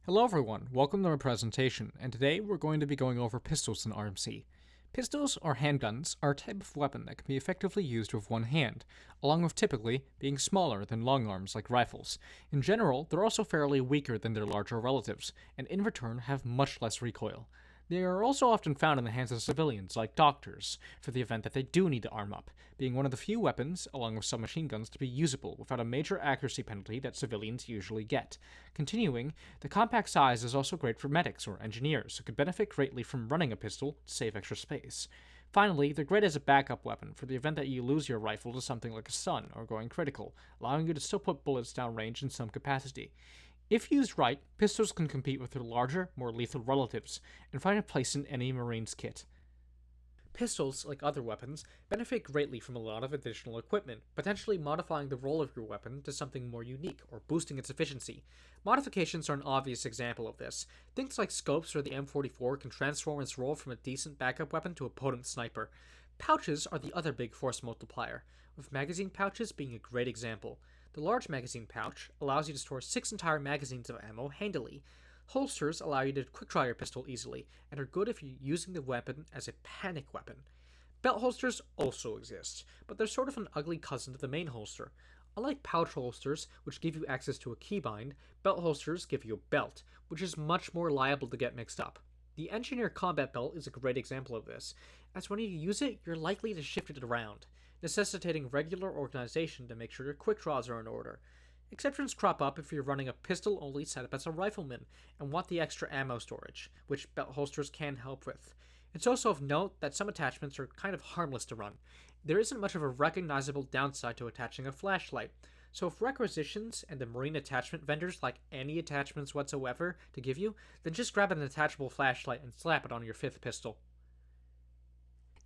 Hello everyone, welcome to my presentation, and today we're going to be going over pistols in RMC. Pistols, or handguns, are a type of weapon that can be effectively used with one hand, along with typically being smaller than long arms like rifles. In general, they're also fairly weaker than their larger relatives, and in return have much less recoil. They are also often found in the hands of civilians, like doctors, for the event that they do need to arm up, being one of the few weapons, along with some machine guns, to be usable without a major accuracy penalty that civilians usually get. Continuing, the compact size is also great for medics or engineers, who could benefit greatly from running a pistol to save extra space. Finally, they're great as a backup weapon for the event that you lose your rifle to something like a stun or going critical, allowing you to still put bullets downrange in some capacity. If used right, pistols can compete with their larger, more lethal relatives, and find a place in any Marine's kit. Pistols, like other weapons, benefit greatly from a lot of additional equipment, potentially modifying the role of your weapon to something more unique, or boosting its efficiency. Modifications are an obvious example of this. Things like scopes or the M44 can transform its role from a decent backup weapon to a potent sniper. Pouches are the other big force multiplier, with magazine pouches being a great example. The large magazine pouch allows you to store 6 entire magazines of ammo handily. Holsters allow you to quick-draw your pistol easily, and are good if you're using the weapon as a panic weapon. Belt holsters also exist, but they're sort of an ugly cousin to the main holster. Unlike pouch holsters, which give you access to a keybind, belt holsters give you a belt, which is much more liable to get mixed up. The Engineer Combat Belt is a great example of this, as when you use it, you're likely to shift it around, necessitating regular organization to make sure your quick draws are in order. Exceptions crop up if you're running a pistol-only setup as a rifleman and want the extra ammo storage, which belt holsters can help with. It's also of note that some attachments are kind of harmless to run. There isn't much of a recognizable downside to attaching a flashlight, so if requisitions and the marine attachment vendors like any attachments whatsoever to give you, then just grab an attachable flashlight and slap it on your 5th pistol.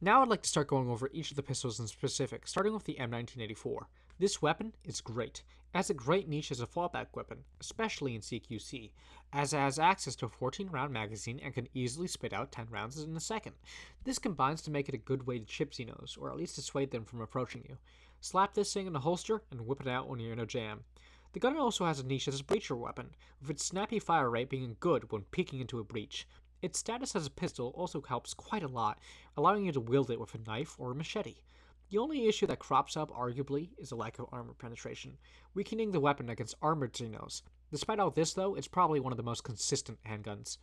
Now I'd like to start going over each of the pistols in specific, starting with the M1984. This weapon is great. It has a great niche as a fallback weapon, especially in CQC, as it has access to a 14-round magazine and can easily spit out 10 rounds in a second. This combines to make it a good way to chip Xenos, or at least dissuade them from approaching you. Slap this thing in a holster and whip it out when you're in a jam. The gun also has a niche as a breacher weapon, with its snappy fire rate being good when peeking into a breach. Its status as a pistol also helps quite a lot, allowing you to wield it with a knife or a machete. The only issue that crops up, arguably, is a lack of armor penetration, weakening the weapon against armored Xenos. Despite all this, though, it's probably one of the most consistent handguns.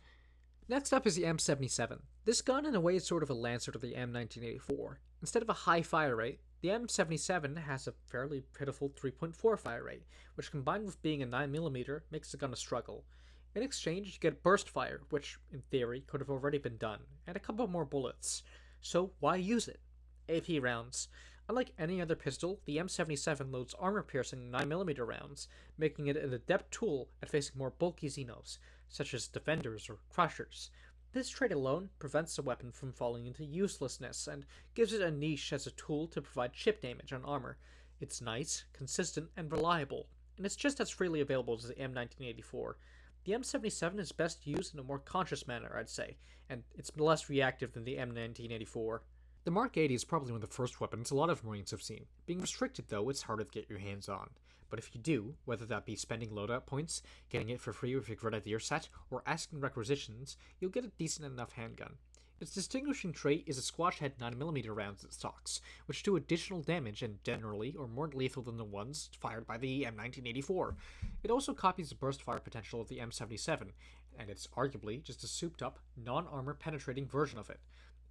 Next up is the M77. This gun, in a way, is sort of a lancer to the M1984. Instead of a high fire rate, the M77 has a fairly pitiful 3.4 fire rate, which combined with being a 9mm makes the gun a struggle. In exchange, you get burst fire, which, in theory, could have already been done, and a couple more bullets. So why use it? AP rounds. Unlike any other pistol, the M77 loads armor-piercing 9mm rounds, making it an adept tool at facing more bulky Xenos, such as defenders or crushers. This trait alone prevents the weapon from falling into uselessness, and gives it a niche as a tool to provide chip damage on armor. It's nice, consistent, and reliable, and it's just as freely available as the M1984. The M77 is best used in a more conscious manner, I'd say, and it's less reactive than the M1984. The Mark 80 is probably one of the first weapons a lot of Marines have seen. Being restricted, though, it's harder to get your hands on. But if you do, whether that be spending loadout points, getting it for free with your Grenadier set, or asking requisitions, you'll get a decent enough handgun. Its distinguishing trait is the squash head 9mm rounds it stocks, which do additional damage and generally are more lethal than the ones fired by the M1984. It also copies the burst fire potential of the M77, and it's arguably just a souped up, non-armor penetrating version of it.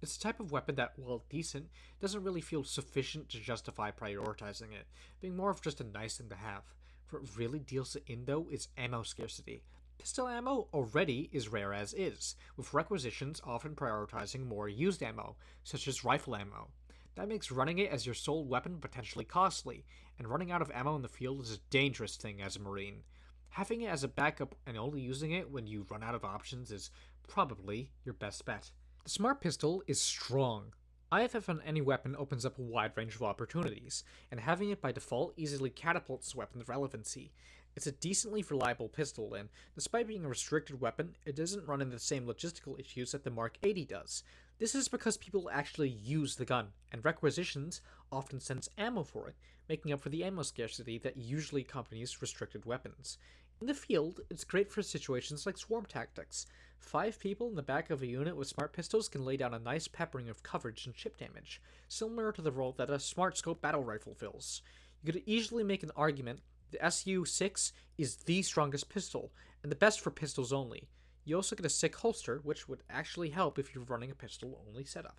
It's the type of weapon that, while decent, doesn't really feel sufficient to justify prioritizing it, being more of just a nice thing to have. What really deals it in, though, is ammo scarcity. Pistol ammo already is rare as is, with requisitions often prioritizing more used ammo, such as rifle ammo. That makes running it as your sole weapon potentially costly, and running out of ammo in the field is a dangerous thing as a Marine. Having it as a backup and only using it when you run out of options is probably your best bet. The Smart Pistol is strong. IFF on any weapon opens up a wide range of opportunities, and having it by default easily catapults the weapon's relevancy. It's a decently reliable pistol, and despite being a restricted weapon, it doesn't run into the same logistical issues that the Mark 80 does. This is because people actually use the gun, and requisitions often sends ammo for it, making up for the ammo scarcity that usually accompanies restricted weapons. In the field, it's great for situations like swarm tactics. 5 people in the back of a unit with smart pistols can lay down a nice peppering of coverage and chip damage, similar to the role that a smart scope battle rifle fills. You could easily make an argument the SU-6 is the strongest pistol, and the best for pistols only. You also get a sick holster, which would actually help if you're running a pistol-only setup.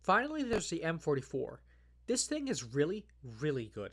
Finally, there's the M44. This thing is really, really good.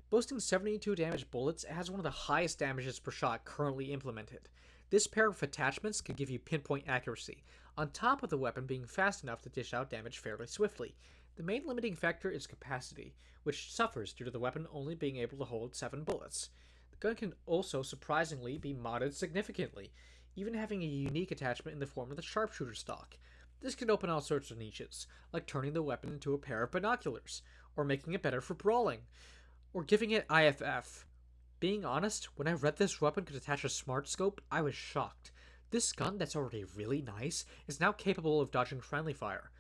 Boasting 72 damage bullets, it has one of the highest damages per shot currently implemented. This pair of attachments can give you pinpoint accuracy, on top of the weapon being fast enough to dish out damage fairly swiftly. The main limiting factor is capacity, which suffers due to the weapon only being able to hold 7 bullets. The gun can also surprisingly be modded significantly, even having a unique attachment in the form of the sharpshooter stock. This can open all sorts of niches, like turning the weapon into a pair of binoculars, or making it better for brawling, or giving it IFF. Being honest, when I read this weapon could attach a smart scope, I was shocked. This gun that's already really nice is now capable of dodging friendly fire.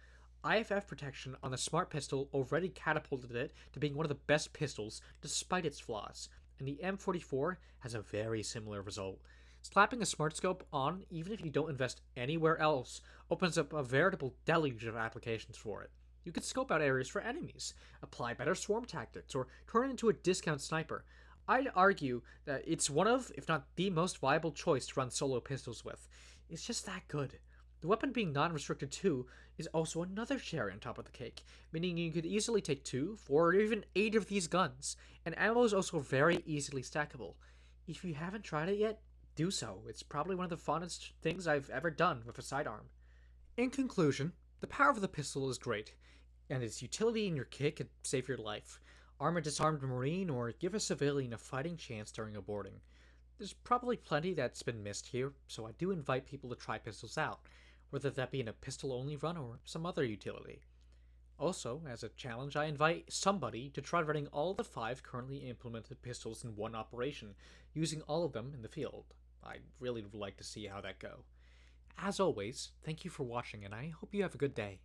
IFF protection on the smart pistol already catapulted it to being one of the best pistols despite its flaws, and the M44 has a very similar result. Slapping a smart scope on, even if you don't invest anywhere else, opens up a veritable deluge of applications for it. You could scope out areas for enemies, apply better swarm tactics, or turn it into a discount sniper. I'd argue that it's one of, if not the most viable choice to run solo pistols with. It's just that good. The weapon being non-restricted too is also another cherry on top of the cake, meaning you could easily take 2, 4, or even 8 of these guns, and ammo is also very easily stackable. If you haven't tried it yet, do so. It's probably one of the funnest things I've ever done with a sidearm. In conclusion, the power of the pistol is great, and its utility in your kit could save your life. Arm a disarmed Marine or give a civilian a fighting chance during a boarding. There's probably plenty that's been missed here, so I do invite people to try pistols out, whether that be in a pistol-only run or some other utility. Also, as a challenge, I invite somebody to try running all the 5 currently implemented pistols in one operation, using all of them in the field. I really would like to see how that go. As always, thank you for watching, and I hope you have a good day.